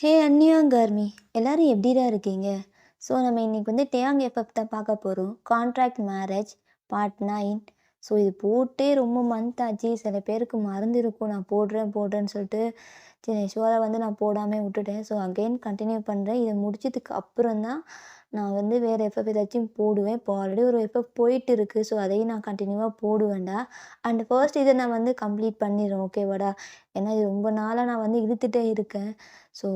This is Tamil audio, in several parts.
ஹே அன்னியாங்கார்மி எல்லாரும் எப்படிடா இருக்கீங்க? ஸோ நம்ம இன்னைக்கு வந்து டேயாங் எஃப்எஃப் தான் பார்க்க போகிறோம். Contract marriage part 9. ஸோ இது போட்டே ரொம்ப மந்த் ஆச்சு. சில பேருக்கு மறந்துருக்கும் நான் போடுறேன்னு சொல்லிட்டு சரி ஷோவில் வந்து நான் போடாமல் விட்டுட்டேன். ஸோ அகெயின் கண்டினியூ பண்ணுறேன். இதை முடிச்சதுக்கு அப்புறம் தான் நான் வந்து வேறு எஃப்எஃப் ஏதாச்சும் போடுவேன். இப்போ ஆல்ரெடி ஒரு எஃப்எஃப் போயிட்டு இருக்குது. ஸோ அதையும் நான் கண்டினியூவாக போடுவேன்டா. அண்ட் ஃபர்ஸ்ட் இதை நான் வந்து கம்ப்ளீட் பண்ணிடுறேன் ஓகேவாடா. ஏன்னா இது ரொம்ப நாளாக நான் வந்து இழுத்துட்டே இருக்கேன். ஸோ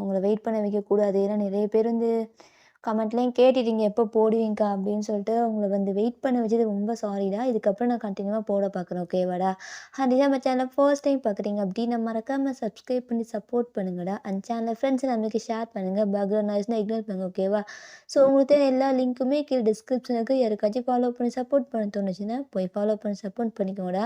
உங்களை வெயிட் பண்ண வைக்கக்கூடாது. ஏன்னா நிறைய பேர் வந்து கமெண்ட்லேயும் கேட்டுட்டீங்க எப்போ போடுவீங்கக்கா அப்படின்னு சொல்லிட்டு உங்களை வந்து வெயிட் பண்ண வச்சது ரொம்ப சாரிடா. இதுக்கப்புறம் நான் கண்டினியூவாக போட பார்க்குறேன் ஓகேவாடா. அண்ட் இதே நம்ம சேனலை ஃபர்ஸ்ட் டைம் பார்க்குறீங்க அப்படின்னா மறக்காமல் சப்ஸ்கிரைப் பண்ணி சப்போர்ட் பண்ணுங்கடா. அந்த சேனலை ஃப்ரெண்ட்ஸ் நம்மளுக்கு ஷேர் பண்ணுங்கள். பேக்ரவுண்ட் நாய்ஸ்னால் இக்னோர் பண்ணுங்கள் ஓகேவா. ஸோ உங்களுக்கு தேவை எல்லா லிங்க்குமே கீழே டிஸ்கிரிப்ஷனுக்கு யாருக்காச்சும் ஃபாலோ பண்ணி சப்போர்ட் பண்ண தோணுச்சுன்னா போய் ஃபாலோ பண்ணி சப்போர்ட் பண்ணிக்கோங்கடா.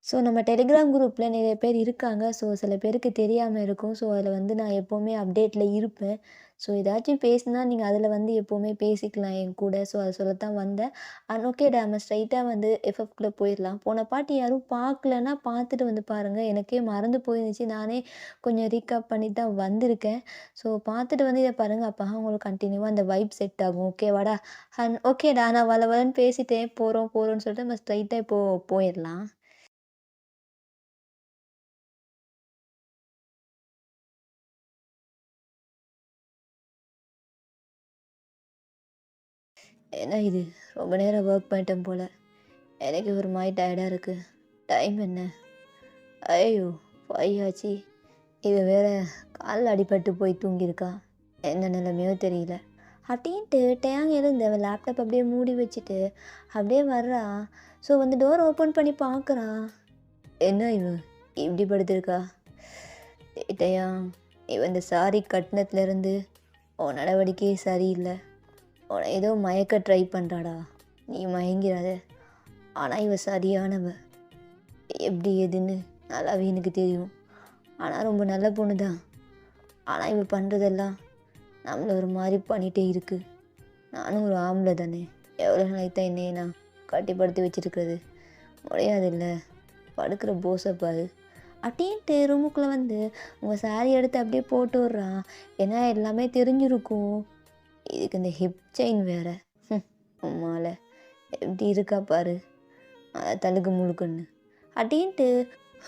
ஸோ நம்ம டெலிகிராம் குரூப்பில் நிறைய பேர் இருக்காங்க. ஸோ சில பேருக்கு தெரியாமல் இருக்கும். ஸோ அதில் வந்து நான் எப்போவுமே அப்டேட்டில் இருப்பேன். ஸோ ஏதாச்சும் பேசினா நீங்கள் அதில் வந்து எப்போவுமே பேசிக்கலாம் என் கூட. ஸோ அதை சொல்லத்தான் வந்தேன். அண்ட் ஓகேடா நம்ம ஸ்ட்ரைட்டாக வந்து எஃப்எஃப்குள்ளே போயிடலாம். போன பாட்டு யாரும் பார்க்கலன்னா பார்த்துட்டு வந்து பாருங்கள். எனக்கே மறந்து போயிருந்துச்சு. நானே கொஞ்சம் ரீகேப் பண்ணி தான் வந்திருக்கேன். ஸோ பார்த்துட்டு வந்து இதை பாருங்கள். அப்போ உங்களுக்கு கண்டினியூவாக அந்த வைப் செட் ஆகும் ஓகேவாடா. அண்ட் ஓகேடா நான் வளன்னு பேசிட்டேன் போகிறோன்னு சொல்லிட்டு நம்ம ஸ்ட்ரைட்டாக இப்போது போயிடலாம். ஏன்னா இது ரொம்ப நேரம் ஒர்க் பண்ணிட்டேன் போல். எனக்கு ஒரு மாதிரி டயர்டாக இருக்குது. டைம் என்ன? ஐயோ 5 ஆச்சு. இவன் வேற காலில் அடிபட்டு போய் தூங்கியிருக்கா. என்ன நிலைமையோ தெரியல. அப்படின்ட்டு டேங் எழுந்து அவன் லேப்டாப் அப்படியே மூடி வச்சுட்டு அப்படியே வர்றான். ஸோ வந்து டோர் ஓப்பன் பண்ணி பார்க்குறான். என்ன இவன் இப்படி படுத்திருக்கா? டேயாங் இவன் இந்த சாரி கட்டினத்துலேருந்து உன் நடவடிக்கையே சரியில்லை. உன்னை ஏதோ மயக்க ட்ரை பண்ணுறாடா. நீ மயங்கிறாத. ஆனால் இவ சரியானவ. எப்படி எதுன்னு நல்லாவே எனக்கு தெரியும். ஆனால் ரொம்ப நல்ல பொண்ணு தான். ஆனால் இவ பண்ணுறதெல்லாம் நம்மளை ஒரு மாதிரி பண்ணிகிட்டே இருக்குது. நானும் ஒரு ஆம்பளை தானே. எவ்வளோ நாளைக்கு தான் என்னையே நான் கட்டிப்படுத்தி வச்சுருக்கிறது. முடியாதில்ல. படுக்கிற போஸை பாரு. அப்படின்ட்டு ரூமுக்குள்ளே வந்து உங்கள் சாரி எடுத்து அப்படியே போட்டு விட்றான். ஏன்னா எல்லாமே தெரிஞ்சிருக்கும். இதுக்கு இந்த ஹிப் செயின் வேறு அம்மாவில் எப்படி இருக்கா பாரு. அதை தழுக்கு முழுக்குன்னு அப்படின்ட்டு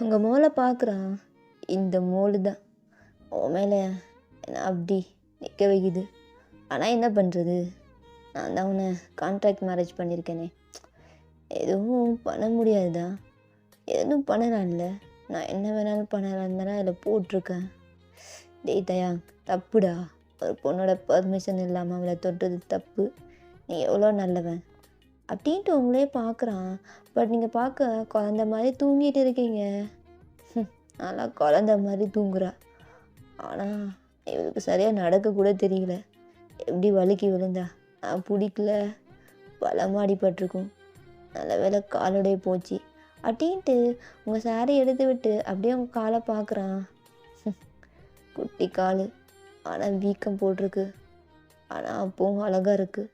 உங்கள் மோளை பார்க்குறான். இந்த மோளு தான் உன் மேலே என்ன அப்படி நிற்க வைக்குது. ஆனால் என்ன பண்ணுறது, நான் தான் உன்னை கான்ட்ராக்ட் மேரேஜ் பண்ணியிருக்கேனே. எதுவும் பண்ண முடியாதுதா. எதுவும் பண்ணலாம்ல. நான் என்ன வேணாலும் பண்ணலான்னு தானே அதில் போட்டிருக்கேன். டேய் தயா தப்புடா. ஒரு பொண்ணோட பர்மிஷன் இல்லாமல் அவளை தொட்டது தப்பு. நீ எவ்வளோ நல்லவன் அப்படின்ட்டு உங்களே பார்க்குறான். பட் நீங்கள் பார்க்க குழந்த மாதிரி தூங்கிட்டு இருக்கீங்க. நல்லா குழந்த மாதிரி தூங்குறா. ஆனால் இவளுக்கு சரியாக நடக்கக்கூட தெரியல. எப்படி வலிக்கு விழுந்தா. நான் பிடிக்கல. பலமாக அடிபட்டிருக்கும். நல்ல வேலை காலோடைய போச்சு அப்படின்ட்டு உங்கள் சாரி எடுத்து விட்டு அப்படியே உங்கள் காலை பார்க்குறான். குட்டி கால். ஆனால் வீக்கம் போட்டிருக்கு. ஆனால் அப்பவும் அழகாக இருக்குது.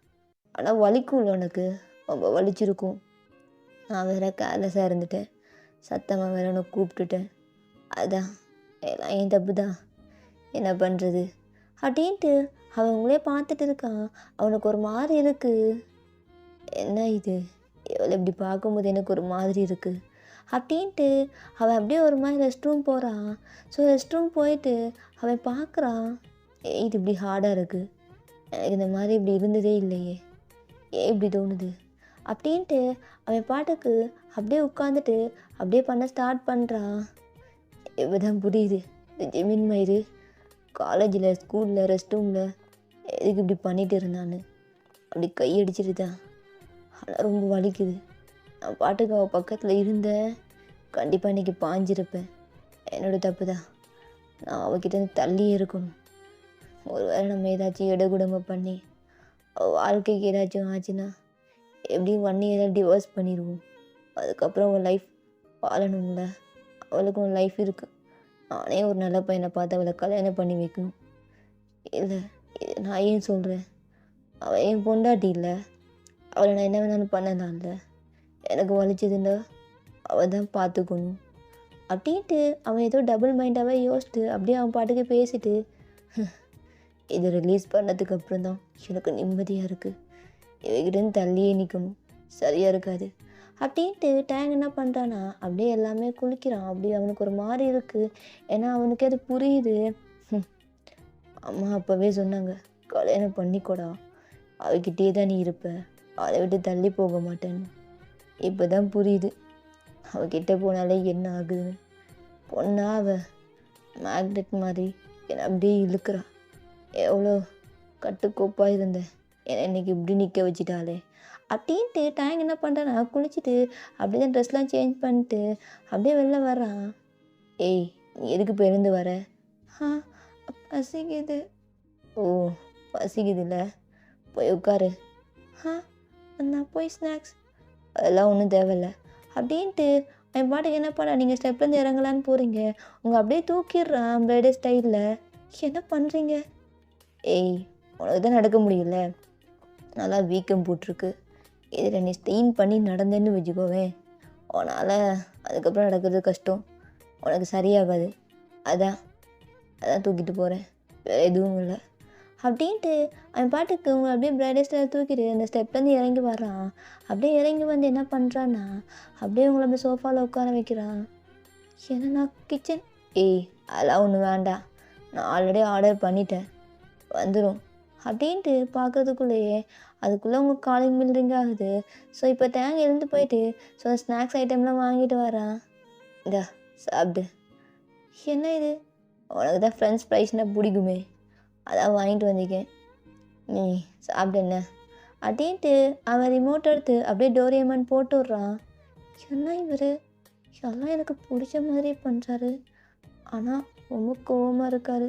ஆனால் வலிக்கும்ல உனக்கு. ரொம்ப வலிச்சிருக்கும். நான் வேற கேர்லெஸ்ஸாக இருந்துட்டேன். சத்தமாக வேற உன்னை கூப்பிட்டுட்டேன். அதான் எல்லாம் ஏன் தப்பு தான். என்ன பண்ணுறது அப்படின்ட்டு அவன் உங்களே பார்த்துட்டு இருக்கான். அவனுக்கு ஒரு மாதிரி இருக்குது. என்ன இது எவ்வளோ இப்படி பார்க்கும்போது எனக்கு ஒரு மாதிரி இருக்குது அப்படின்ட்டு அவன் அப்படியே ஒரு மாதிரி ரெஸ்ட் ரூம் போகிறான். ஸோ ரெஸ்ட் ரூம் போயிட்டு அவன் பார்க்குறான். இது இப்படி ஹார்டாக இருக்குது. எனக்கு இந்த மாதிரி இப்படி இருந்ததே இல்லையே. ஏன் இப்படி தோணுது அப்படின்ட்டு அவன் பாட்டுக்கு அப்படியே உட்காந்துட்டு அப்படியே பண்ண ஸ்டார்ட் பண்ணுறான். இப்போதான் புரியுது இந்த ஜெமின் மயிறு காலேஜில் ஸ்கூலில் ரெஸ்ட் ரூமில் எதுக்கு இப்படி பண்ணிட்டு இருந்தான்னு. அப்படி கையடிச்சிட்டு தான். ஆனால் ரொம்ப வலிக்குது. நான் பாட்டுக்கு அவள் பக்கத்தில் இருந்தேன். கண்டிப்பாக இன்றைக்கி பாஞ்சிருப்பேன். என்னோடய தப்பு தான். நான் அவகிட்டேருந்து தள்ளியே இருக்கணும். ஒரு வேளை நம்ம ஏதாச்சும் இடகுடமை பண்ணி அவள் வாழ்க்கைக்கு ஏதாச்சும் ஆச்சுன்னா எப்படியும் 1 இயர் டிவோர்ஸ் பண்ணிடுவோம். அதுக்கப்புறம் அவள் லைஃப் வாழணும்ல. அவளுக்கும் ஒரு லைஃப் இருக்குது. நானே ஒரு நல்ல பையனை பார்த்து அவளை கல்யாணம் பண்ணி வைக்கணும். இல்லை இது நான் ஏன் சொல்கிறேன். அவள் என் பொண்டாட்டி இல்லை. அவளை நான் என்ன வேணாலும் பண்ணலாம்ல. எனக்கு வலிச்சதுண்டா அவள் தான் பார்த்துக்கணும் அப்படின்ட்டு அவன் ஏதோ டபுள் மைண்டாகவே யோசிச்சுட்டு அப்படியே அவன் பாட்டுக்கு பேசிட்டு இது ரிலீஸ் பண்ணதுக்கு அப்புறம் தான் எனக்கு நிம்மதியாக இருக்குது. இவகிட்டேருந்து தள்ளியே நிற்கணும், சரியாக இருக்காது அப்படின்ட்டு டேங் என்ன பண்ணுறான்னா அப்படியே எல்லாமே குளிக்கிறான். அப்படியே அவனுக்கு ஒரு மாதிரி இருக்குது. ஏன்னா அவனுக்கு அது புரியுது. அம்மா அப்போவே சொன்னாங்க, கல்யாணம் பண்ணிக்கூடா, அவகிட்டே தான் நீ இருப்ப, அதை விட்டு தள்ளி போக மாட்டேன்னு. இப்போ தான் புரியுது அவகிட்ட போனாலே என்ன ஆகுதுன்னு. பொண்ணா அவ மேக்னெட் மாதிரி என்னை அப்படியே இழுக்கிறா. எவ்வளோ கட்டுக்கோப்பாக இருந்தேன், என்னை இன்னைக்கு இப்படி நிற்க வச்சுட்டாலே அப்படின்ட்டு டேங் என்ன பண்ணுறான்னா குளிச்சுட்டு அப்படியே தான் ட்ரெஸ்லாம் சேஞ்ச் பண்ணிட்டு அப்படியே வெளில வர்றான். ஏய், நீ எதுக்கு இப்போ எழுந்து வர? பசிக்குது. ஓ, பசிக்குதுல்ல, போய் உட்காரு. நான் போய் ஸ்நாக்ஸ் அதெல்லாம் ஒன்றும் தேவையில்ல அப்படின்ட்டு என் பாட்டுக்கு என்ன பண்ண, நீங்கள் ஸ்டெப்லேருந்து இறங்கலான்னு போகிறீங்க, உங்கள் அப்படியே தூக்கிடுறான் பிரைடே ஸ்டைலில். என்ன பண்ணுறீங்க? ஏய், உனக்கு தான் நடக்க முடியல, நல்லா வீக்கம் போட்டிருக்கு, இதில் நீ ஸ்டெயின் பண்ணி நடந்தேன்னு வச்சுக்கோவேன், உன்னால் அதுக்கப்புறம் நடக்கிறது கஷ்டம், உனக்கு சரியாகாது. அதான் தூக்கிட்டு போகிறேன், வேறு எதுவும் இல்லை அப்படின்ட்டு அவன் பாட்டுக்கு உங்களை அப்படியே பிரைடே ஸ்டைலில் தூக்கிட்டு அந்த ஸ்டெப்லேருந்து இறங்கி வர்றான். அப்படியே இறங்கி வந்து என்ன பண்ணுறான்னா அப்படியே உங்களை அப்படியே சோஃபாவில் உட்கார வைக்கிறான். என்னண்ணா கிச்சன்? ஏய், அதெல்லாம் ஒன்று வேண்டாம், நான் ஆல்ரெடி ஆர்டர் பண்ணிட்டேன், வந்துடும் அப்படின்ட்டு பார்க்குறதுக்குள்ளேயே அதுக்குள்ளே உங்களுக்கு காலிங் பில் ரிங் ஆகுது. ஸோ இப்போ தேங்க எழுந்து போயிட்டு ஸோ ஸ்நாக்ஸ் ஐட்டம்லாம் வாங்கிட்டு வரான். இந்தா சாப்பிடு. என்ன இது? உனக்கு தான் ஃப்ரெண்ட்ஸ் ப்ரைஸ்னால் பிடிக்குமே, அதான் வாங்கிட்டு வந்திருக்கேன், நீ சாப்பிடு என்ன அப்படின்ட்டு அவன் ரிமோட் எடுத்து அப்படியே டோரியமன் போட்டு விட்றான். என்ன இவர் எல்லாம் எனக்கு பிடிச்ச மாதிரி பண்ணுறாரு, ஆனால் ரொம்ப கோவமாக இருக்கார்,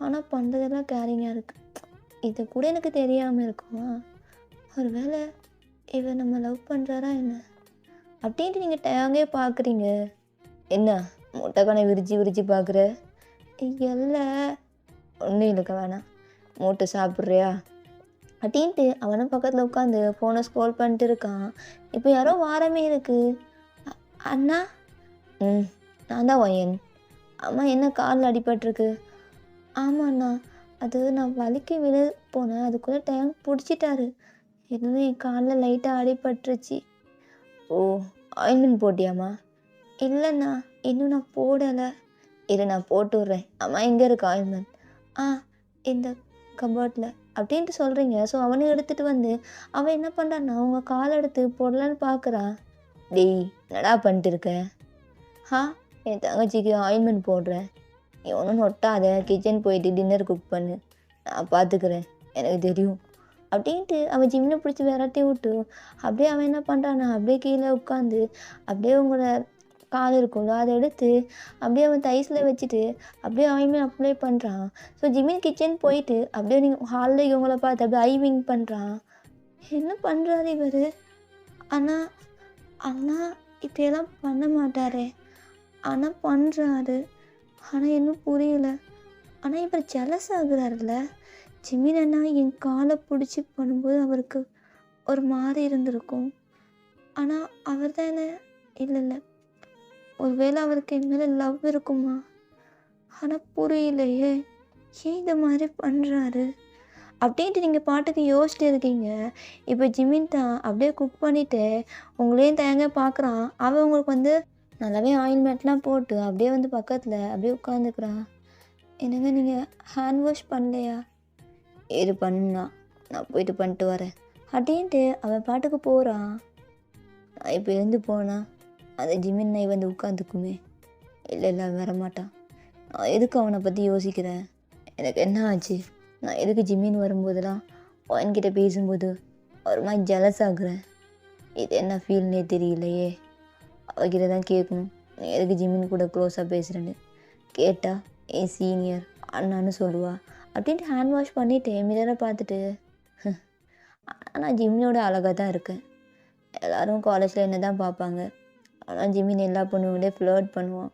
ஆனால் பண்ணுறதெல்லாம் கேரிங்காக இருக்குது. இது கூட எனக்கு தெரியாமல் இருக்குமா? ஒரு வேளை இவன் நம்ம லவ் பண்ணுறாரா என்ன அப்படின்ட்டு நீங்கள் டேங்கே பார்க்குறீங்க. என்ன முட்டைக்கானை விரித்து பார்க்குற? இல்லை, ஒன்றும் இல்லைக்க, வேணாம், மூட்டை சாப்பிட்றியா அப்படின்ட்டு அவனும் பக்கத்தில் உட்காந்து ஃபோனை ஸ்க்ரோல் பண்ணிட்டு இருக்கான். இப்போ யாரோ வாரமே இருக்குது. அண்ணா? நான் தான் ஒயன். அம்மா, என்ன காலில் அடிபட்டிருக்கு? ஆமாண்ணா, அது நான் வலிக்கு விழ போனேன், அதுக்குள்ளே டைம் பிடிச்சிட்டாரு, எதுவும் என் காலில் லைட்டாக அடிபட்டுருச்சு. ஓ, ஆயின்மெண்ட் போட்டியாம்மா? இல்லைண்ணா, இன்னும் நான் போடலை. இரு, நான் போட்டு விட்றேன். அம்மா, எங்கே இருக்கு ஆயின்மெண்ட்? இந்த கபோர்டில் அப்படின்ட்டு சொல்கிறீங்க. ஸோ அவனை எடுத்துகிட்டு வந்து அவன் என்ன பண்ணுறான்னா அவங்க காலை எடுத்து போடலான்னு பார்க்குறான். டேய், என்னடா பண்ணிட்டு இருக்க? என் தங்கச்சிக்கு ஆயின்மெண்ட் போடுறேன், நீ ஒன்றும் ஒட்டாத, கிச்சன் போயிட்டு டின்னர் குக் பண்ணு, நான் பார்த்துக்கிறேன், எனக்கு தெரியும் அப்படின்ட்டு அவன் ஜிம்னை பிடிச்சி விரட்டி விட்டு அப்படியே அவன் என்ன பண்ணுறான்னா அப்படியே கீழே உட்காந்து அப்படியே உங்களோட கால் இருக்கும்ல அதை எடுத்து அப்படியே அவன் தைஸில் வச்சுட்டு அப்படியே ஆயின்மெண்ட் அப்ளை பண்ணுறான். ஸோ ஜிமின் கிச்சன் போயிட்டு அப்படியே நீங்கள் ஹாலில் இவங்கள பார்த்து அப்படியே ஐவிங் பண்ணுறான். என்ன பண்ணுறாரு இவர்? ஆனால் அண்ணா இப்படியெல்லாம் பண்ண மாட்டாரே, ஆனால் பண்ணுறாரு, ஆனால் இன்னும் புரியல. ஆனால் இவர் ஜெலஸ் ஆகுறாருல்ல. ஜிமின் அண்ணா என் காலை பிடிச்சி பண்ணும்போது அவருக்கு ஒரு மாதிரி இருந்திருக்கும், ஆனால் அவர் தான் என்ன, இல்லை, ஒருவேளை அவருக்கு என் மேலே லவ் இருக்குமா? ஆனால் புரியலையே, ஏன் இந்த மாதிரி பண்ணுறாரு அப்படின்ட்டு நீங்கள் பாட்டுக்கு யோசிச்சுட்டு இருக்கீங்க. இப்போ ஜிமின் தான் அப்படியே குக் பண்ணிவிட்டு உங்களையும் தேங்க பார்க்குறான். அவன் உங்களுக்கு வந்து நல்லாவே ஆயில்மெண்ட்லாம் போட்டு அப்படியே வந்து பக்கத்தில் அப்படியே உட்காந்துக்கிறான். என்னங்க, நீங்கள் ஹேண்ட் வாஷ் பண்ணலையா? இது பண்ணா, நான் போயிட்டு பண்ணிட்டு வரேன் அப்படின்ட்டு அவன் பாட்டுக்கு போகிறான். நான் இப்போ இருந்து போனால் அந்த ஜிமின் நாய் வந்து உட்காந்துக்குமே. இல்லை, அவன் வரமாட்டான். நான் எதுக்கு அவனை பற்றி யோசிக்கிறேன்? எனக்கு என்ன ஆச்சு? நான் எதுக்கு ஜிமின் வரும்போதெல்லாம் அவன்கிட்ட பேசும்போது ஒரு மாதிரி ஜெலஸ் ஆகுறேன்? இது என்ன ஃபீல்னே தெரியலையே. அவகிட்ட தான் கேட்கணும், நீ எதுக்கு ஜிமின் கூட க்ளோஸாக பேசுகிறேன்னு. கேட்டால் என் சீனியர் அண்ணான்னு சொல்லுவா அப்படின்ட்டு ஹேண்ட் வாஷ் பண்ணிவிட்டு மிரரை பார்த்துட்டு, ஆனால் ஜிமினோட அழகாக தான் இருக்கேன், எல்லோரும் காலேஜில் என்ன தான் பார்ப்பாங்க, ஆனால் ஜிமின் எல்லா பொண்ணுங்களே ஃப்ளர்ட் பண்ணுவான்.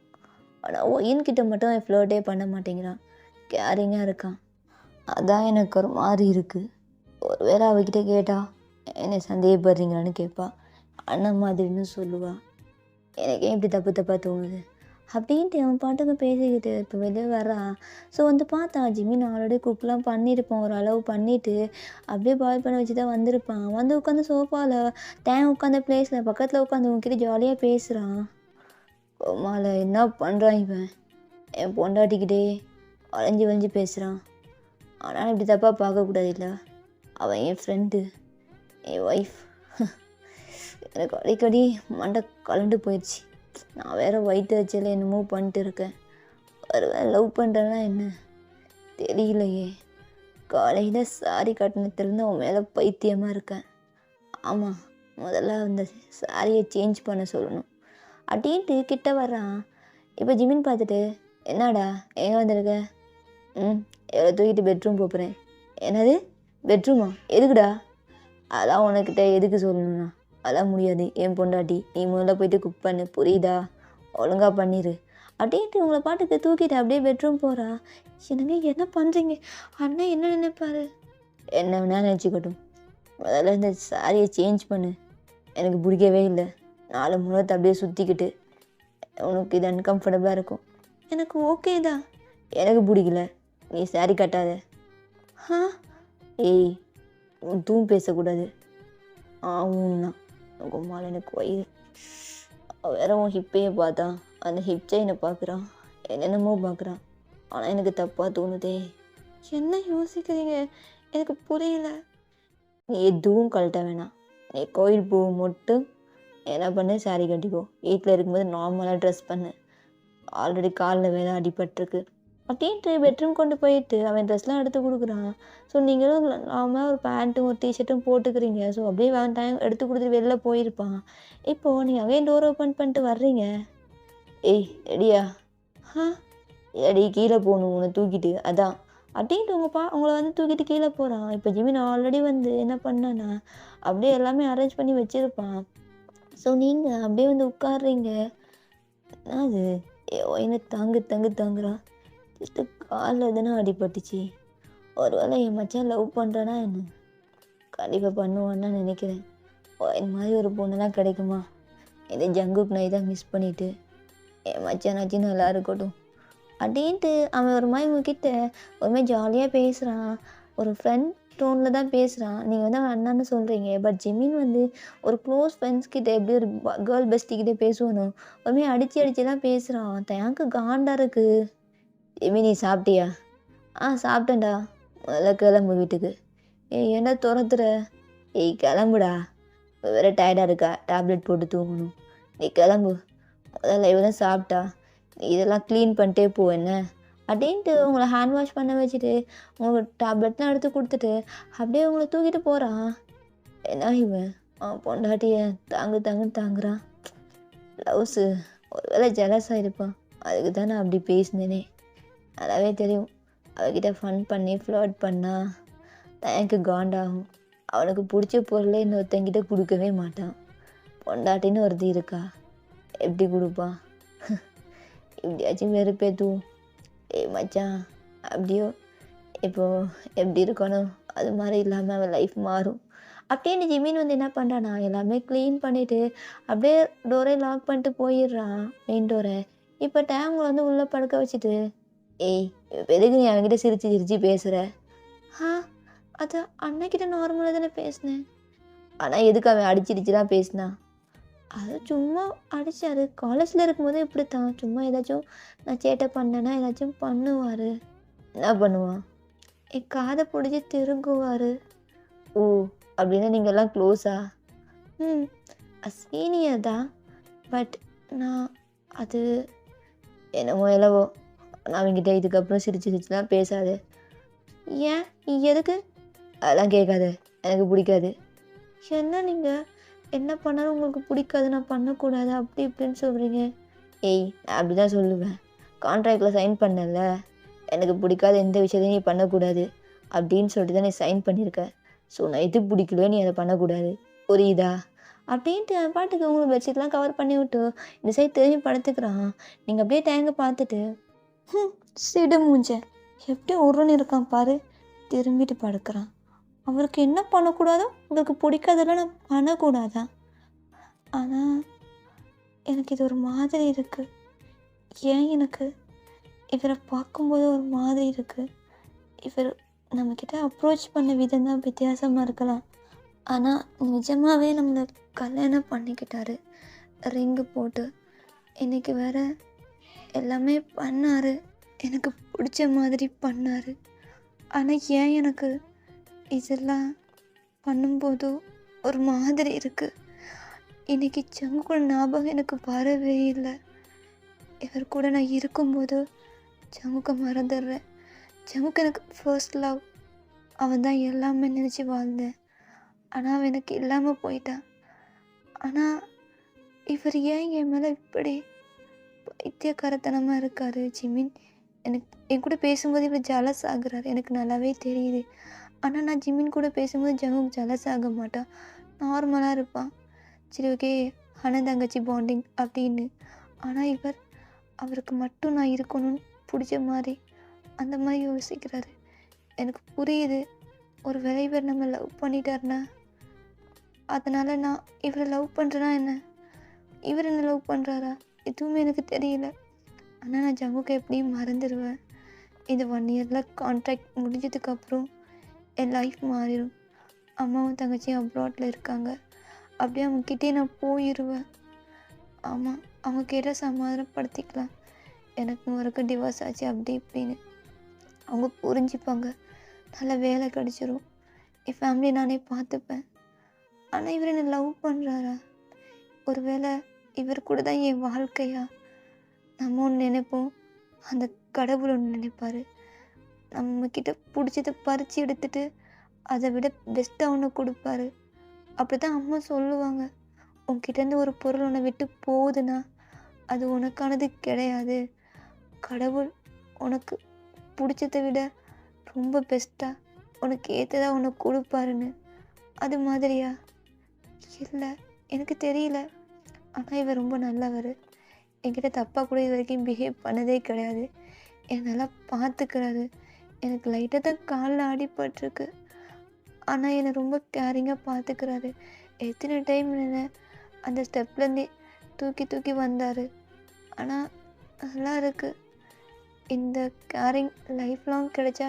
ஆனால் ஒயின்கிட்ட மட்டும் அவன் ஃப்ளர்ட்டே பண்ண மாட்டேங்கிறான், கேரிங்காக இருக்கான். அதான் எனக்கு ஒரு மாதிரி இருக்குது. ஒருவேளை அவகிட்ட கேட்டால் என்னை சந்தேகப்படுறீங்களான்னு கேட்பா, அண்ணன் மாதிரின்னு சொல்லுவா. எனக்கு ஏன் இப்படி தப்பு தப்பாக தோணுது? அப்படின்ட்டு அவன் பாட்டுக்கு பேசிக்கிட்டு இப்போ வெளியே வர்றான். ஸோ வந்து பார்த்தா ஜிமின் ஆல்ரெடி குக்லாம் பண்ணியிருப்பான், ஓரளவு பண்ணிவிட்டு அப்படியே பாயில் பண்ண வச்சு தான் வந்திருப்பான். வந்து உட்காந்து சோஃபாவில் தேன் உட்காந்த பிளேஸில் பக்கத்தில் உட்காந்து உங்ககிட்ட ஜாலியாக பேசுகிறான். கோமால என்ன பண்ணுறான் இவன்? என் பொண்டாட்டிக்கிட்டே வளைஞ்சி வளைஞ்சி பேசுகிறான். ஆனால் இப்படி தப்பாக பார்க்கக்கூடாது இல்லை, அவன் என் ஃப்ரெண்டு, என் ஒய்ஃப். எனக்கு அடிக்கடி மண்டை கலண்டு போயிடுச்சு. நான் வேறு வயிற்று வச்சல என்னமோ பண்ணிட்டு இருக்கேன். ஒருவேளை லவ் பண்ணுறேன்னா என்ன தெரியலையே. காலையில் சாரி கட்டணத்துலேருந்து அவன் மேலே பைத்தியமாக இருக்கேன். ஆமாம், முதல்ல அந்த சாரியை சேஞ்ச் பண்ண சொல்லணும். அப்படின்ட்டு கிட்ட வர்றான். இப்போ ஜிமின் பார்த்துட்டு, என்னடா எங்கே வந்திருக்க? எவ்வளோ தூக்கிட்டு பெட்ரூம் போகிறேன். என்னது பெட்ரூமா? எதுக்குடா? அதான் உனக்கிட்ட எதுக்கு சொல்லணும்ண்ணா? அதெல்லாம் முடியாது, என் பொண்டாட்டி. நீ முதல்ல போயிட்டு குக் பண்ணு, புரியுதா? ஒழுங்காக பண்ணிடு அப்படின்ட்டு உங்களை பாட்டுக்கு தூக்கிட்டு அப்படியே பெட்ரூம் போகிறா. என்னங்க என்ன பண்ணுறீங்க? அண்ணன் என்ன நினைப்பாரு? என்ன வேணா நினச்சிக்கட்டும். முதல்ல இந்த சாரியை சேஞ்ச் பண்ணு. எனக்கு பிடிக்கவே இல்லை. 4 முழத்தை அப்படியே சுற்றிக்கிட்டு உனக்கு இது அன்கம்ஃபர்டபுளாக இருக்கும். எனக்கு ஓகே தான். எனக்கு பிடிக்கல, நீ சாரி கட்டாத. ஏய், தூம் பேசக்கூடாது. ஊன்னா கும்மால் எனக்கு வயிறு. வேற உன் ஹிப்பையை பார்த்தா அந்த ஹிப் செயினை பார்க்குறான், என்னென்னமோ பார்க்குறான். ஆனால் எனக்கு தப்பாக தோணுதே. என்ன யோசிக்கிறீங்க? எனக்கு புரியல. நீ எதுவும் கழட்ட வேணாம். நீ கோயில் பூ மட்டும் என்ன பண்ணு, சாரி கட்டிக்கோ. வீட்டில் இருக்கும்போது நார்மலாக ட்ரெஸ் பண்ணு. ஆல்ரெடி காலில் வேலை அடிபட்டிருக்கு அப்படின்ட்டு பெட்ரூம் கொண்டு போயிட்டு அவன் ட்ரெஸ்லாம் எடுத்து கொடுக்குறான். ஸோ நீங்களும் நார்மலாக ஒரு பேண்ட்டும் ஒரு டிஷர்ட்டும் போட்டுக்கிறீங்க. ஸோ அப்படியே டைம் எடுத்து கொடுத்துட்டு வெளில போயிருப்பான். இப்போது நீங்கள் அகைன் டோர் ஓப்பன் பண்ணிட்டு வர்றீங்க. ஏய் ரெடியா? எடி கீழே போகணும் உன்னை தூக்கிட்டு, அதான் அப்படின்ட்டு உங்களை வந்து தூக்கிட்டு கீழே போகிறான். இப்போ ஜிமின் ஆல்ரெடி வந்து என்ன பண்ணான்னா அப்படியே எல்லாமே அரேஞ்ச் பண்ணி வச்சுருப்பான். ஸோ நீங்கள் அப்படியே வந்து உட்காடுறீங்க. அது என்ன தாங்குறான். ஜஸ்ட்டு காலில் தானே அடிபட்டுச்சு. ஒரு வேளை என் மச்சான் லவ் பண்ணுறானா என்ன? கண்டிப்பாக பண்ணுவான்னு நினைக்கிறேன். இந்த மாதிரி ஒரு பொண்ணெல்லாம் கிடைக்குமா? இந்த ஜங்குக் நாய் தான் மிஸ் பண்ணிவிட்டு என் மச்சானாச்சும் நல்லா இருக்கட்டும் அப்படின்ட்டு அவன் ஒரு மாதிரி உங்ககிட்ட ஒரு மாதிரி ஜாலியாக பேசுகிறான். ஒரு ஃப்ரெண்ட் டோனில் தான் பேசுகிறான். நீங்கள் வந்து அவன் அண்ணான்னு சொல்கிறீங்க. பட் ஜிமின் வந்து ஒரு க்ளோஸ் ஃப்ரெண்ட்ஸ் கிட்டே எப்படி ஒரு கேர்ள் பெஸ்டிக்கிட்டே பேசுவானோ ஒரு மாதிரி அடித்து தான் பேசுகிறான். தேங்க்கு காண்டா இருக்குது. ஜிமி நீ சாப்பிட்டியா? சாப்பிட்டேன்டா. முதல்ல கிளம்பு வீட்டுக்கு. ஏன்டா துரத்துற? கிளம்புடா. வேறு டயர்டாக இருக்கா, டேப்லெட் போட்டு தூங்கணும். நீ கிளம்பு. முதல்ல இவதான் சாப்பிட்டா, இதெல்லாம் க்ளீன் பண்ணிட்டே போ என்ன அப்படின்ட்டு உங்களை ஹேண்ட் வாஷ் பண்ண வச்சுட்டு உங்களுக்கு டேப்லெட்லாம் எடுத்து கொடுத்துட்டு அப்படியே உங்களை தூக்கிட்டு போகிறான். என்ன இவன் பொண்டாட்டியை தாங்குறான். லவ்ஸு ஒரு வேளை ஜெலஸாக இருப்பான். அதுக்கு தான் நான் அப்படி பேசினேனே. நல்லாவே தெரியும். அவகிட்ட ஃபன் பண்ணி ஃப்ளர்ட் பண்ணால் எனக்கு காண்டாகும். அவனுக்கு பிடிச்ச பொருளை இன்னொருத்தங்கிட்ட கொடுக்கவே மாட்டான். பொண்டாட்டின்னு ஒருத்தி இருக்கா, எப்படி கொடுப்பான்? இப்படியாச்சும் வெறுப்பேற்றுவோம். மச்சான் அப்படியோ இப்போது எப்படி இருக்கணும் அது மாதிரி இல்லாமல் அவன் லைஃப் மாறும் அப்படின்னு ஜிமின் வந்து என்ன பண்ணுறான்னா எல்லாமே க்ளீன் பண்ணிவிட்டு அப்படியே டோரை லாக் பண்ணிட்டு போயிடுறான், மெயின் டோரை. இப்போ டேங்களை வந்து உள்ளே படுக்க வச்சுட்டு, எதுக்கு நீ அவன்கிட்ட சிரித்து பேசுகிற? அது அன்னைக்கிட்ட நார்மலாக தானே பேசினேன். ஆனால் எதுக்கு அவன் அடிச்சிடிச்சுலாம் பேசினான்? அது சும்மா அடித்தார். காலேஜில் இருக்கும்போது இப்படி தான் சும்மா ஏதாச்சும் நான் சேட்டை பண்ணேன்னா ஏதாச்சும் பண்ணுவார். என்ன பண்ணுவான்? என் காதை பிடிச்சி திருங்குவார். ஓ அப்படின்னா நீங்கள் எல்லாம் க்ளோஸா? சீனியர் தான். பட் நான் அது என்னமோ எல்லவோ. நான் அவங்ககிட்ட இதுக்கப்புறம் சிரிச்சுலாம் பேசாது. ஏன் எதுக்கு? அதெல்லாம் கேட்காத, எனக்கு பிடிக்காது. என்ன நீங்கள் என்ன பண்ணாலும் உங்களுக்கு பிடிக்காது, நான் பண்ணக்கூடாது அப்படி இப்படின்னு சொல்கிறீங்க. நான் அப்படி தான் சொல்லுவேன். கான்ட்ராக்டில் சைன் பண்ணல, எனக்கு பிடிக்காத எந்த விஷயத்தையும் நீ பண்ணக்கூடாது அப்படின்னு சொல்லிட்டு தான் நீ சைன் பண்ணியிருக்க. ஸோ நான் எது பிடிக்கலையோ நீ அதை பண்ணக்கூடாது, புரியுதா? அப்படின்ட்டு அந்த பாட்டுக்கு உங்களுக்கு பெட்ஷீட்லாம் கவர் பண்ணி விட்டு இந்த சைடு திரும்பி படுத்துக்கிறான். நீங்கள் அப்படியே டேங்கை பார்த்துட்டு சிடு மூஞ்ச எப்படி உருன்னு இருக்கான் பாரு, திரும்பிட்டு படுக்கிறான். அவருக்கு என்ன பண்ணக்கூடாதோ உங்களுக்கு பிடிக்காதெல்லாம் நான் பண்ணக்கூடாதான். ஆனால் எனக்கு இது ஒரு மாதிரி இருக்குது. ஏன் எனக்கு இவரை பார்க்கும்போது ஒரு மாதிரி இருக்குது. இவர் நம்மக்கிட்ட அப்ரோச் பண்ண விதம் தான் வித்தியாசமாக இருக்கலாம். ஆனால் நிஜமாகவே நம்மளை கல்யாணம் பண்ணிக்கிட்டாரு. ரிங்கு போட்டு இன்றைக்கி வேற எல்லாமே பண்ணார். எனக்கு பிடிச்ச மாதிரி பண்ணார். ஆனால் ஏன் எனக்கு இதெல்லாம் பண்ணும்போது ஒரு மாதிரி இருக்குது. இன்றைக்கி சங்குக்கூட ஞாபகம் எனக்கு வரவே இல்லை. இவர் கூட நான் இருக்கும்போது சங்குக்க மறந்துடுறேன். சங்குக்கு எனக்கு ஃபர்ஸ்ட் லவ். அவன் தான் எல்லாமே நினச்சி வாழ்ந்தேன். ஆனால் அவன் எனக்கு இல்லாமல் போயிட்டான். ஆனால் இவர் ஏன் என் மேலே இப்படி பைத்தியக்காரத்தனமாக இருக்கார்? ஜிமின் எனக்கு என் கூட பேசும்போது இவர் ஜலஸ் ஆகுறாரு, எனக்கு நல்லாவே தெரியுது. ஆனால் நான் ஜிமின் கூட பேசும்போது ஜங்குக் ஜலஸ் ஆக மாட்டான், நார்மலாக இருப்பான். சரி ஓகே, அண்ணன் தங்கச்சி பாண்டிங் அப்படின்னு. ஆனால் இவர் அவருக்கு மட்டும் நான் இருக்கணும்னு பிடிச்ச மாதிரி அந்த மாதிரி யோசிக்கிறாரு. எனக்கு புரியுது, ஒரு வேளை இவர் நம்ம லவ் பண்ணிட்டாருன்னா அதனால் நான் இவரை லவ் பண்ணுறேன்னா என்ன, இவர் என்ன லவ் பண்ணுறாரா எதுவுமே எனக்கு தெரியல. ஆனால் நான் ஜங்குக்கை எப்படியும் மறந்துடுவேன். இந்த 1 இயரில் கான்ட்ராக்ட் முடிஞ்சதுக்கப்புறம் என் லைஃப் மாறிடும். அம்மாவும் தங்கச்சியும் அப்ராட்டில் இருக்காங்க. அப்படியே அவங்கக்கிட்டே நான் போயிடுவேன். ஆமாம், அவங்க கேட்டால் சமாதானப்படுத்திக்கலாம். எனக்கு வரைக்கும் டிவோர்ஸ் ஆச்சு அப்படி இப்படின்னு அவங்க புரிஞ்சுப்பாங்க. நல்ல வேலை கிடச்சிரும், என் ஃபேமிலி நானே பார்த்துப்பேன். ஆனால் இவர் என்னை லவ் பண்ணுறாரா? ஒரு வேளை இவர் கூட தான் என் வாழ்க்கையா? நம்ம ஒன்று நினைப்போம், அந்த கடவுள் ஒன்று நினைப்பார். நம்மக்கிட்ட பிடிச்சதை பறித்து எடுத்துட்டு அதை விட பெஸ்ட்டாக ஒன்று கொடுப்பாரு. அப்படி தான் அம்மா சொல்லுவாங்க, உன்கிட்டேருந்து ஒரு பொருள் உன்னை விட்டு போகுதுன்னா அது உனக்கானது கிடையாது. கடவுள் உனக்கு பிடிச்சதை விட ரொம்ப பெஸ்ட்டாக உனக்கு ஏற்றதாக ஒன்று கொடுப்பாருன்னு. அது மாதிரியா? இல்லை, எனக்கு தெரியல. ஆனால் இவர் ரொம்ப நல்லவர். என்கிட்ட தப்பாக கூட இது வரைக்கும் பிஹேவ் பண்ணதே கிடையாது. என்னை நல்லா பார்த்துக்கிறாரு. எனக்கு லைட்டாக தான் காலில் அடிபட்டிருக்கு. ஆனால் என்னை ரொம்ப கேரிங்காக பார்த்துக்கிறாரு. எத்தனை டைம் என்னை அந்த ஸ்டெப்லேருந்தே தூக்கி தூக்கி வந்தார். ஆனால் அதெல்லாம் இருக்குது. இந்த கேரிங் லைஃப் லாங் கிடைச்சா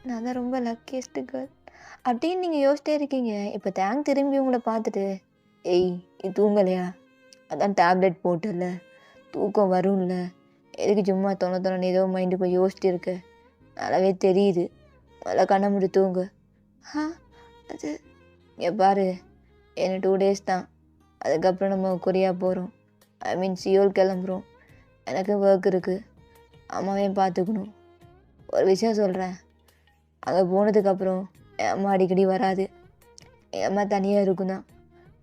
நான் தான் ரொம்ப லக்கியஸ்ட்டு கேர்ள் அப்படின்னு நீங்கள் யோசிச்சிட்டே இருக்கீங்க. இப்போ தேங்க் திரும்பி உங்களை பார்த்துட்டு, ஏய் இது தூங்கலையா? அதான் டேப்லெட் போட்டல, தூக்கம் வரும்ல, எதுக்கு சும்மா தொண ஏதோ மைண்டுக்கு யோசிச்சுட்டு இருக்க? நல்லாவே தெரியுது, நல்லா கண்ணை மூடி தூங்கு. அது இங்கே பாரு, என்ன 2 days தான், அதுக்கப்புறம் நம்ம கொரியா போகிறோம். ஐ மீன் சியோல் கிளம்புறோம். எனக்கு ஒர்க் இருக்குது, அம்மாவையும் பார்த்துக்கணும். ஒரு விஷயம் சொல்கிறேன், அங்கே போனதுக்கப்புறம் என் அம்மா அடிக்கடி வராது. எங்கள் அம்மா தனியாக இருக்கும் தான்,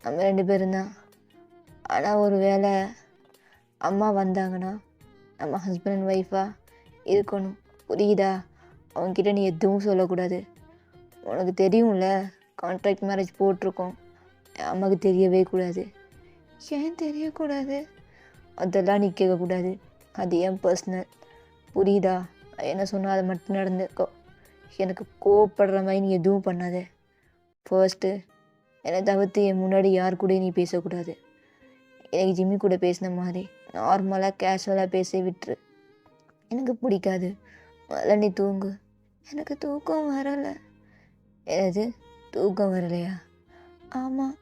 நம்ம 2 பேரும் தான். ஆனால் ஒரு வேளை அம்மா வந்தாங்கன்னா நம்ம ஹஸ்பண்ட் அண்ட் ஒய்ஃபாக இருக்கணும், புரியுதா? அவங்கக்கிட்ட நீ எதுவும் சொல்லக்கூடாது. உனக்கு தெரியும்ல, கான்ட்ராக்ட் மேரேஜ் போட்டிருக்கோம். என் அம்மாவுக்கு தெரியவே கூடாது. ஏன் தெரியக்கூடாது? அதெல்லாம் நீ கேட்கக்கூடாது, அது என் பர்சனல், புரியுதா? என்ன சொன்னால் அதை மட்டும் நடந்துக்கோ. எனக்கு கோவப்படுற மாதிரி நீ எதுவும் பண்ணாத. ஃபர்ஸ்ட்டு என்னை தவிர்த்து என் முன்னாடி யார் கூட நீ பேசக்கூடாது. எனக்கு ஜிம்மி கூட பேசின மாதிரி நார்மலாக கேஷுவலாக பேசி விட்டுரு. எனக்கு பிடிக்காது. முதல்ல நீ தூங்கு. எனக்கு தூக்கம் வரலை. எனது தூக்கம் வரலையா? ஆமாம்,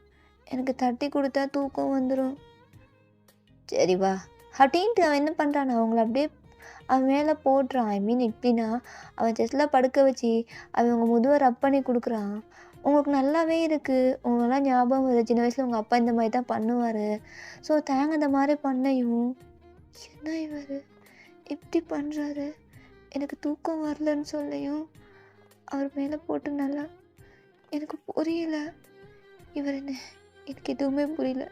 எனக்கு தட்டி கொடுத்தா தூக்கம் வந்துடும். சரி வா அப்படின்ட்டு அவன் என்ன பண்ணுறான், அவங்கள அப்படியே அவன் மேலே போடுறான். ஐ மீன் எப்படின்னா, அவன் செஸ்ட்டில் படுக்க வச்சு அவன் உங்கள் முதுவை ரப் பண்ணி கொடுக்குறான். உங்களுக்கு நல்லாவே இருக்குது, உங்களெல்லாம் ஞாபகம் வருது, சின்ன வயசில் உங்கள் அப்பா இந்த மாதிரி தான் பண்ணுவார். ஸோ தேங்க இந்த மாதிரி பண்ணையும் என்ன இவர் இப்படி பண்ணுறாரு? எனக்கு தூக்கம் வரலன்னு சொல்லையும் அவர் மேலே போட்டு நல்லா, எனக்கு புரியல. இவர் என்ன, எனக்கு எதுவுமே புரியல.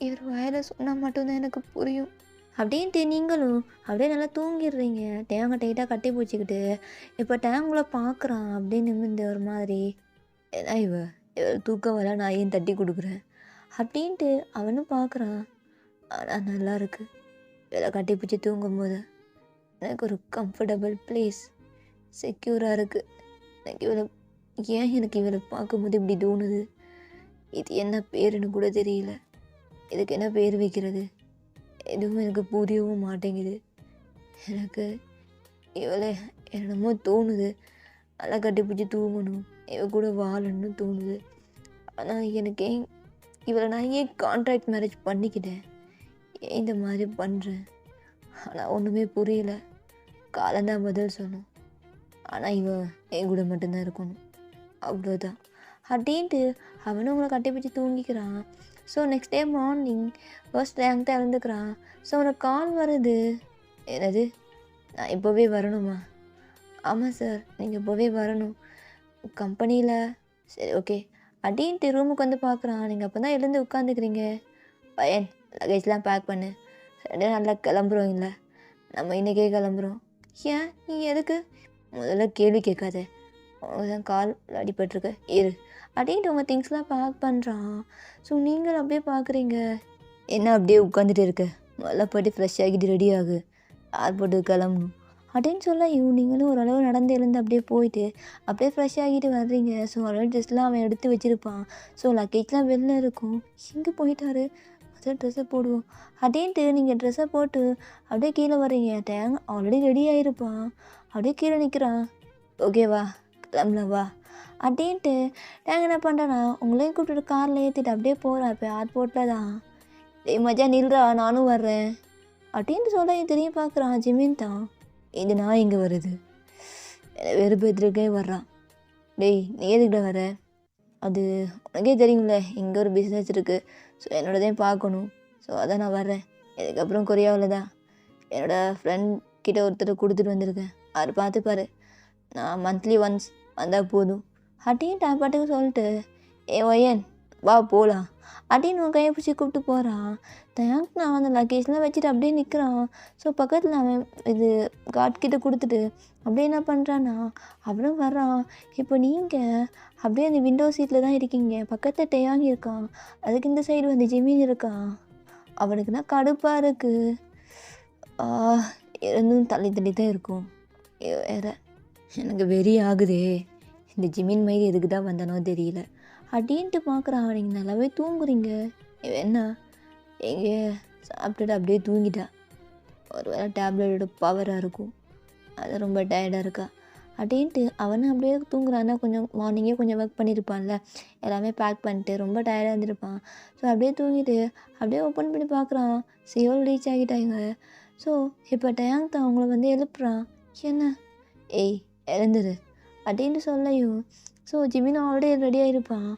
இவர் வாயில் சொன்னால் மட்டும்தான் எனக்கு புரியும். அப்படின்ட்டு நீங்களும் அப்படியே நல்லா தூங்கிடுறீங்க. தேங்க டைட்டாக கட்டி பிடிச்சிக்கிட்டு. இப்போ டேங்குள்ள பார்க்குறான் அப்படின்னு நிமிர்ந்து ஒரு மாதிரி, ஏன்னா இவ தூக்கம் வர நான் ஏன் தட்டி கொடுக்குறேன் அப்படின்ட்டு அவனும் பார்க்குறான். ஆனால் நல்லா இருக்கு, இவளை கட்டி பிடிச்சி தூங்கும்போது எனக்கு ஒரு கம்ஃபர்டபுள் ப்ளேஸ், செக்யூராக இருக்குது. எனக்கு இவளை பார்க்கும்போது இப்படி தோணுது. இது என்ன பேருன்னு கூட தெரியல. இதுக்கு என்ன பேர் வைக்கிறது? எதுவும் எனக்கு புரியவும் மாட்டேங்குது. எனக்கு இவளை என்னமோ தோணுது. நல்லா கட்டிப்பிடிச்சி தூங்கணும், இவ கூட வாழணும்னு தோணுது. ஆனால் எனக்கு ஏன் இவளை நான் ஏன் கான்ட்ராக்ட் மேரேஜ் பண்ணிக்கிட்டேன்? ஏன் இந்த மாதிரி பண்ணுறேன்? ஆனால் ஒன்றுமே புரியல. காலந்தான் பதில் சொல்லணும். ஆனால் இவ என் கூட மட்டும்தான் இருக்கணும், அவ்வளோதான் அப்படின்ட்டு அவனும் உங்களை கட்டிப்பிடிச்சி தூங்கிக்கிறான். So next day morning first rank தான் இறந்துக்கிறான். ஸோ உனக்கு கால் வருது. என்னது, நான் இப்போவே வரணுமா? ஆமாம் சார், நீங்கள் இப்போவே வரணும் கம்பெனியில். சரி ஓகே அப்படின்ட்டு ரூமுக்கு வந்து பார்க்குறான். நீங்கள் அப்போ தான் எழுந்து உட்காந்துக்கிறீங்க. பையன் லக்கேஜ்லாம் பேக் பண்ணு, ரெண்டு நல்லா கிளம்புறோம். இல்லை, நம்ம இன்றைக்கே கிளம்புறோம். ஏன், நீ எதுக்கு? முதல்ல கேள்வி கேட்காத, உனக்கு தான் கால் அடிபட்டிருக்க, இரு அப்படின்ட்டு உங்கள் திங்ஸ்லாம் பேக் பண்ணுறான். ஸோ நீங்கள் அப்படியே பார்க்குறீங்க. என்ன அப்படியே உட்காந்துட்டு இருக்க? முதல்ல போய்ட்டு ஃப்ரெஷ் ஆகிட்டு ரெடி ஆகு, ஏர்போர்ட்டு கிளம்பணும் அப்படின்னு சொல்ல நீங்களும் ஓரளவு நடந்து எழுந்து அப்படியே போயிட்டு அப்படியே ஃப்ரெஷ் ஆகிட்டு வர்றீங்க. ஸோ ஆல்ரெடி ட்ரெஸ்லாம் அவன் எடுத்து வச்சுருப்பான். ஸோ லக்கேஜ்லாம் வெளில இருக்கும். எங்கே போயிட்டாரு? முதல்ல ட்ரெஸ்ஸை போடுவோம் அப்படின்ட்டு நீங்கள் ட்ரெஸ்ஸை போட்டு அப்படியே கீழே வர்றீங்க. டேங் ஆல்ரெடி ரெடி ஆகிருப்பான். அப்படியே கீழே நிற்கிறான். ஓகேவா, கிளம்பலாம் வா அப்படின்ட்டு டேங் என்ன பண்ணுறேன்னா உங்களையும் கூப்பிட்டு காரில் ஏற்றிட்டு அப்படியே போகிறேன். இப்போ ஏர்போர்ட்டில் தான். டேய் மஜா நில்றா, நானும் வர்றேன் அப்படின்ட்டு சொல்ல திரும்பி பார்க்குறான். ஜிமின் தான். இது நான் இங்கே வருது, வெறுப்பேற்றுக்கே வர்றான். டேய் நீ எதுக்கிட்ட வர? அது உனக்கே தெரியுங்களே, இங்கே ஒரு பிஸ்னஸ் இருக்குது. ஸோ என்னோடதையும் பார்க்கணும். ஸோ அதான் நான் வர்றேன். இதுக்கப்புறம் கொரியாவில் தான் என்னோடய ஃப்ரெண்ட் கிட்ட ஒருத்தர் கொடுத்துட்டு வந்திருக்கேன். அவர் பார்த்துப்பாரு. நான் மந்த்லி ஒன்ஸ் வந்தால் போதும் அப்படின்ட்டு பாட்டுக்கு சொல்லிட்டு ஒய்யன் வா போகலாம் அப்படின்னு உன் கையை பிடிச்சி கூப்பிட்டு போகிறான். தேங்க் நான் அந்த லக்கேஜ்லாம் வச்சுட்டு அப்படியே நிற்கிறான். ஸோ பக்கத்தில் அவன் இது கார்ட்கிட்ட கொடுத்துட்டு அப்படியே என்ன பண்ணுறான்னா அவனும் வர்றான். இப்போ நீங்கள் அப்படியே அந்த விண்டோ சீட்டில் தான் இருக்கீங்க. பக்கத்தில் டேயாங் இருக்கான். அதுக்கு இந்த சைடு வந்து ஜிமின் இருக்கான். அவனுக்குன்னா கடுப்பாக இருக்குது. இருந்தும் தள்ளி தள்ளி தான் இருக்கும். வேற எனக்கு வெறி ஆகுதே, இந்த ஜிமின் மாதிரி எதுக்கு தான் வந்தானோ தெரியல அப்படின்ட்டு பார்க்குறான். நீங்கள் நல்லாவே தூங்குறீங்க. என்ன எங்கே சாப்பிட்டுட்டு அப்படியே தூங்கிட்டா. ஒரு வேளை டேப்லெட்டோட பவராக இருக்கும், அது ரொம்ப டயர்டாக இருக்கா அப்படின்ட்டு அவனும் அப்படியே தூங்குறான்னா கொஞ்சம் மார்னிங்கே கொஞ்சம் ஒர்க் பண்ணியிருப்பான்ல, எல்லாமே பேக் பண்ணிட்டு ரொம்ப டயர்டாக இருந்திருப்பான். ஸோ அப்படியே தூங்கிட்டு அப்படியே ஓப்பன் பண்ணி பார்க்குறான். சியோல் ரீச் ஆகிட்டாங்க. ஸோ இப்போ டேங் தான் அவங்கள வந்து எழுப்புறான். என்ன ஏய் எழுந்துரு அப்படின்ட்டு சொல்லையும் ஸோ ஜிமினும் ஆல்ரெடி ரெடியாக இருப்பான்.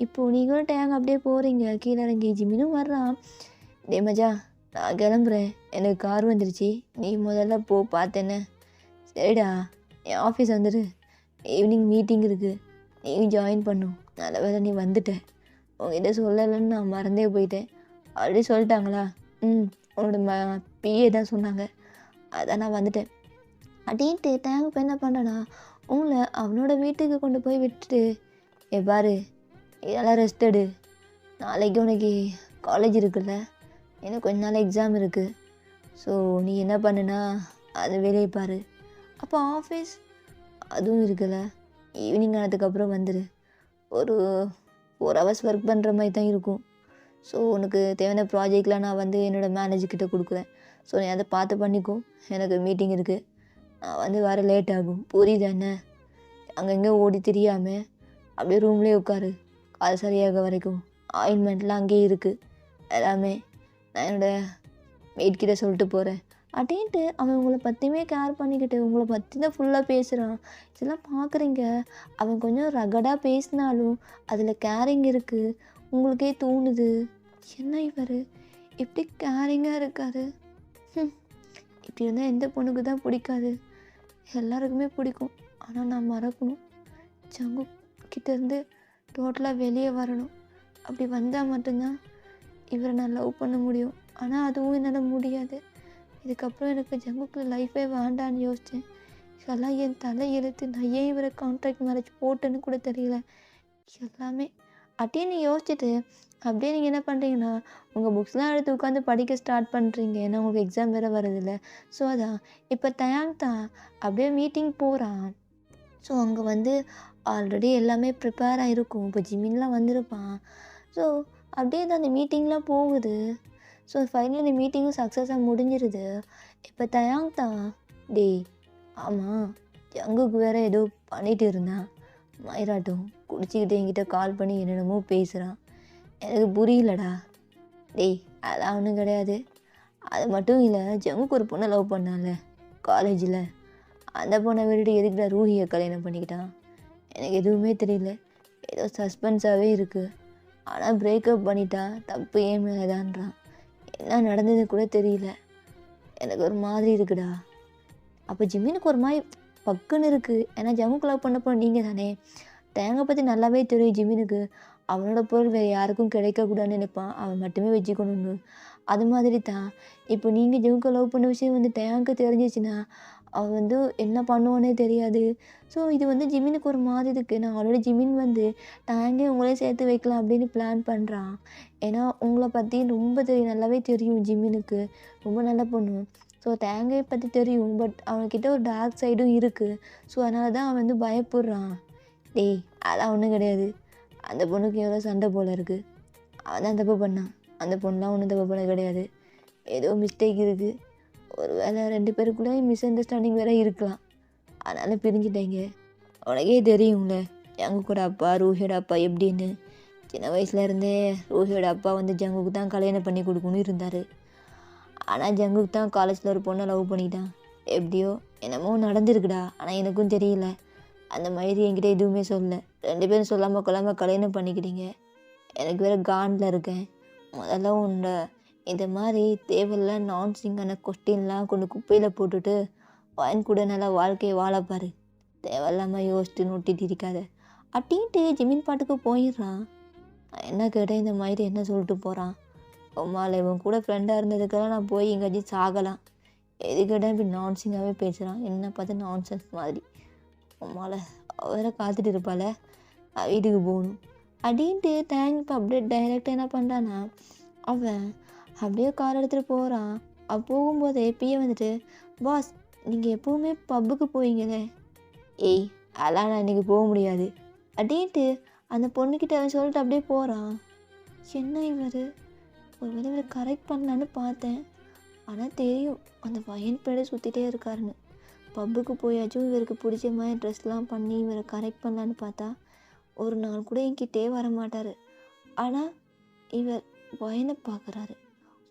இப்போது நீங்களும் டேங் அப்படியே போகிறீங்க. கீழே இறங்கி ஜிமினும் வர்றான். டே மஜா நான் கிளம்புறேன், எனக்கு கார் வந்துருச்சு, நீ முதல்ல போ பார்த்தேன்னு. சரிடா, என் ஆஃபீஸ் வந்துடு, ஈவினிங் மீட்டிங் இருக்குது, நீயும் ஜாயின் பண்ணும். நல்ல வேலை நீ வந்துட்ட, உங்ககிட்ட சொல்லலைன்னு நான் மறந்தே போயிட்டேன். ஆல்ரெடி சொல்லிட்டாங்களா? உன்னோட பிஏ தான் சொன்னாங்க, அதான் நான் வந்துட்டேன் அப்படின்ட்டு டேங்க் இப்போ என்ன பண்ணுறேன்னா உங்களை அவனோட வீட்டுக்கு கொண்டு போய் விட்டுட்டு பாரு இதெல்லாம் ரெஸ்ட் எடு, நாளைக்கு உனக்கு காலேஜ் இருக்குல்ல, எனக்கு கொஞ்ச நாள் எக்ஸாம் இருக்குது. ஸோ நீ என்ன பண்ணுனா அது வேலையை பாரு. அப்போ ஆஃபீஸ் அதுவும் இருக்குல்ல, ஈவினிங் ஆனதுக்கப்புறம் வந்துடு. ஒரு 4 hours ஒர்க் பண்ணுற மாதிரி தான் இருக்கும். ஸோ உனக்கு தேவையான ப்ராஜெக்ட்லாம் நான் வந்து என்னோடய மேனேஜர்கிட்ட கொடுக்குறேன். ஸோ நீ அதை பார்த்து பண்ணிக்கோ. எனக்கு மீட்டிங் இருக்குது, நான் வந்து வர லேட் ஆகும், புரியுது என்ன? அங்கங்கே ஓடி தெரியாமல் அப்படியே ரூம்லேயே உட்காரு, கால் சரியாக வரைக்கும். ஆயின்மெண்ட்லாம் அங்கேயே இருக்குது, எல்லாமே நான் என்னோடய மெய்ட்கிட்ட சொல்லிட்டு போகிறேன் அப்படின்ட்டு அவன் உங்களை பற்றியுமே கேர் பண்ணிக்கிட்டு உங்களை பற்றி தான் ஃபுல்லாக பேசுகிறான். இதெல்லாம் பார்க்குறீங்க. அவன் கொஞ்சம் ரகடாக பேசினாலும் அதில் கேரிங் இருக்குது. உங்களுக்கே தோணுது, என்ன இவர் இப்படி கேரிங்காக இருக்காரு? இப்படி இருந்தால் எந்த பொண்ணுக்கு தான் பிடிக்காது? எல்லாருக்குமே பிடிக்கும். ஆனால் நான் மறக்கணும், ஜங்குக் கிட்டேருந்து டோட்டலாக வெளியே வரணும். அப்படி வந்தால் மட்டும்தான் இவரை நான் லவ் பண்ண முடியும். ஆனால் அதுவும் என்னால் முடியாது. இதுக்கப்புறம் எனக்கு ஜங்குக்கில் லைஃபே வேண்டான்னு யோசித்தேன். இதெல்லாம் என் தலை எழுத்து. நான் ஏன் இவரை கான்ட்ராக்ட் மேரேஜ் போட்டேன்னு கூட தெரியல. எல்லாமே அப்படின்னு யோசிச்சுட்டு அப்படியே நீங்கள் என்ன பண்ணுறீங்கன்னா உங்கள் புக்ஸ்லாம் எடுத்து உட்காந்து படிக்க ஸ்டார்ட் பண்ணுறீங்க. ஏன்னா உங்களுக்கு எக்ஸாம் வேறு வருதில்ல. ஸோ அதான் இப்போ டேங் தான் அப்படியே மீட்டிங் போகிறான். ஸோ அங்கே வந்து ஆல்ரெடி எல்லாமே ப்ரிப்பேராக இருக்கும். இப்போ ஜிமின்லாம் வந்திருப்பான். ஸோ அப்படியே தான் அந்த மீட்டிங்லாம் போகுது. ஸோ ஃபைனலி இந்த மீட்டிங்கும் சக்ஸஸாக முடிஞ்சிருது. இப்போ தயாங் தான், டேய் ஆமாம் ஜங்குக்கு வேற ஏதோ பண்ணிட்டு இருந்தான், மயிராட்டம் குடிச்சிக்கிட்டு என்கிட்ட கால் பண்ணி என்னென்னமோ பேசுகிறான், எனக்கு புரியலடா. டேய் அதெல்லாம் ஒன்றும் கிடையாது. அது மட்டும் இல்லை, ஜங்குக்கு ஒரு பொண்ணை லவ் பண்ணான்ல காலேஜில், அந்த பொண்ணை விட்டுட்டு எதுக்குடா ரூஹியை கல்யாணம் பண்ணிக்கிட்டான், எனக்கு எதுவுமே தெரியல. ஏதோ சஸ்பென்ஸாகவே இருக்குது. ஆனால் பிரேக்கப் பண்ணிட்டா தப்பு ஏன் மேலே தான்றான். என்ன நடந்தது கூட தெரியல. எனக்கு ஒரு மாதிரி இருக்குடா. அப்போ ஜிம்மினுக்கு ஒரு மாதிரி பக்குன்னு இருக்குது. ஏன்னா ஜங்குக்கு லவ் பண்ணப்போ நீங்கள் தானே. தேங்காய் பற்றி நல்லாவே தெரியும் ஜிம்மினுக்கு. அவனோட பொருள் வேறு யாருக்கும் கிடைக்கக்கூடாதுன்னு நினைப்பான், அவன் மட்டுமே வச்சுக்கணும்னு. அது மாதிரி தான் இப்போ நீங்கள் ஜங்குக்கு லவ் பண்ண விஷயம் வந்து தேங்காய்க்கு தெரிஞ்சிச்சுன்னா அவன் வந்து என்ன பண்ணுவானே தெரியாது. ஸோ இது வந்து ஜிம்மினுக்கு ஒரு மாதிரி இருக்குது. நான் ஆல்ரெடி ஜிம்மின் வந்து தேங்கே உங்களையும் சேர்த்து வைக்கலாம் அப்படின்னு பிளான் பண்ணுறான். ஏன்னா உங்களை பற்றி ரொம்ப நல்லாவே தெரியும் ஜிம்மினுக்கு, ரொம்ப நல்ல பொண்ணு. ஸோ தேங்காயை பற்றி தெரியும், பட் அவன்கிட்ட ஒரு டார்க் சைடும் இருக்குது. ஸோ அதனால தான் அவன் வந்து பயப்படுறான். டேய் அதெல்லாம் ஒன்றும் கிடையாது. அந்த பொண்ணுக்கு எவ்வளோ சண்டை போல் இருக்குது, அவன் தான் தப்பு பண்ணான். அந்த பொண்ணுலாம் ஒன்றும் தப்பு பண்ண கிடையாது. ஏதோ மிஸ்டேக் இருக்குது. ஒரு வேளை 2 பேருக்குள்ளே மிஸ் அண்டர்ஸ்டாண்டிங் வேறு இருக்கலாம், அதனால் பிரிஞ்சுட்டேங்க. உனக்கே தெரியும்ல ஜங்குக்கோட அப்பா ரூஹியோட அப்பா எப்படின்னு. சின்ன வயசுலேருந்தே ரூஹியோட அப்பா வந்து ஜங்குக்கு தான் கல்யாணம் பண்ணி கொடுக்கணும்னு இருந்தார். ஆனால் ஜங்குக்கு தான் காலேஜில் ஒரு பொண்ணை லவ் பண்ணிட்டான். எப்படியோ என்னமோ நடந்திருக்குடா, ஆனால் எனக்கும் தெரியல. அந்த மாதிரி என்கிட்ட எதுவுமே சொல்ல, 2 பேரும் சொல்லாமல் கொள்ளாமல் கல்யாணம் பண்ணிக்கிட்டீங்க. எனக்கு வேறு காண்டில் இருக்கேன். முதல்ல உன்னை இந்த மாதிரி தேவையில்ல நான்சிங்கான கொஸ்டின்லாம் கொண்டு குப்பையில் போட்டுட்டு வாயின் கூட நல்லா வாழ்க்கையை வாழப்பாரு. தேவையில்லாமல் யோசிச்சு நொட்டிட்டு இருக்காத அப்படின்ட்டு ஜிமின் பாட்டுக்கு போயிடுறான். நான் என்ன கேட்டேன், இந்த மாதிரி என்ன சொல்லிட்டு போகிறான். உமால இவன் கூட ஃப்ரெண்டாக இருந்ததுக்கெல்லாம் நான் போய் எங்கேயாச்சும் சாகலாம். எது கேட்டால் இப்படி நான்சிங்காகவே பேசுகிறான். என்ன பார்த்து நான்சென்ஸ் மாதிரி. உமால வேற காத்துட்டு இருப்பாள், நான் வீட்டுக்கு போகணும் அப்படின்ட்டு தேங்க். இப்போ அப்படியே டைரெக்டாக என்ன பண்ணுறான்னா, அவன் அப்படியே கார் எடுத்துகிட்டு போகிறான். போகும்போதே பிஏ வந்துட்டு, பாஸ் நீங்கள் எப்போவுமே பப்புக்கு போவீங்களே. ஏய் அதெல்லாம் நான் இன்றைக்கி போக முடியாது அப்படின்ட்டு அந்த பொண்ணுக்கிட்ட அவன் சொல்லிட்டு அப்படியே போகிறான். என்ன இவர் ஒரு வேளை இவரை கரெக்ட் பண்ணலான்னு பார்த்தேன், ஆனால் தெரியும் அந்த பையன் பேட சுற்றிட்டே இருக்காருன்னு. பப்புக்கு போயாச்சும் இவருக்கு பிடிச்ச மாதிரி ட்ரெஸ்லாம் பண்ணி இவரை கரெக்ட் பண்ணலான்னு பார்த்தா ஒரு நாள் கூட என்கிட்டே வர மாட்டார். ஆனால் இவர் வயனை பார்க்குறாரு.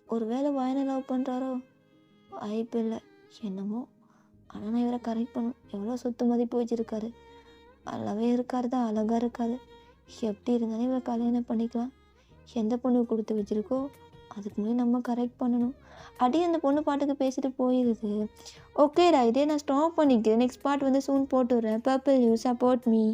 ஒரு வேளை வயனை லவ் பண்ணுறாரோ, வாய்ப்பு இல்லை. என்னமோ, ஆனால் நான் இவரை கரெக்ட் பண்ணும். எவ்வளோ சொத்து மதிப்பு வச்சுருக்காரு, நல்லாவே இருக்காரு தான், அழகாக இருக்காரு. எப்படி இருந்தாலும் இவரை கல்யாணம் பண்ணிக்கலாம். எந்த பொண்ணு கொடுத்து வச்சுருக்கோ அதுக்கு முன்னாடி நம்ம கரெக்ட் பண்ணணும். அப்படியே அந்த பொண்ணு பாட்டுக்கு பேசிட்டு போயிடுது. ஓகேடா, இதே நான் ஸ்டாப் பண்ணிக்கிறேன். நெக்ஸ்ட் பார்ட் வந்து சூன் போட்டு விட்றேன். Purple you support me.